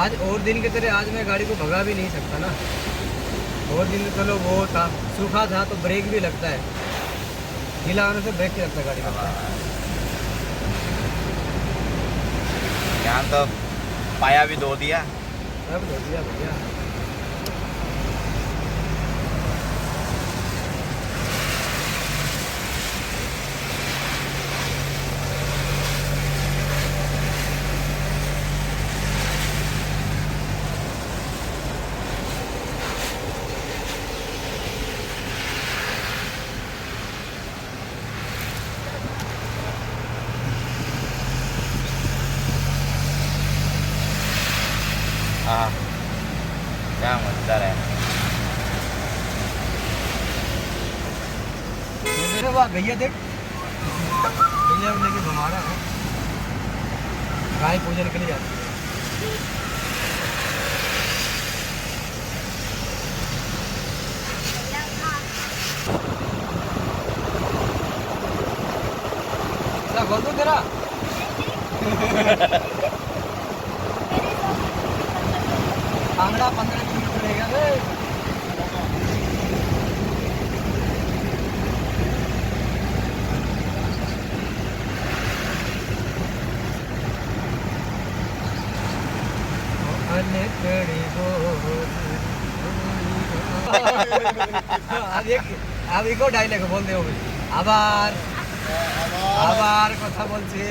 आज और दिन के तरह आज मैं गाड़ी को भगा भी नहीं सकता ना। और दिन तो चलो वो था, सूखा था तो ब्रेक भी लगता है, गीला होने से ब्रेक नहीं लगता गाड़ी का। यहाँ तो पाया भी धो दिया। सब धो दिया भैया। हाँ क्या मजेदार है। मेरे वहाँ भैया देख, भैया लेके घुमा रहा है, गाय पूजन के लिए जाती है। क्या बोल दूं तेरा? आंगड़ा 15 किलोमीटर रहेगा बे। अब इको डायलॉग बोल दे। আবার আবার কথা বলছে।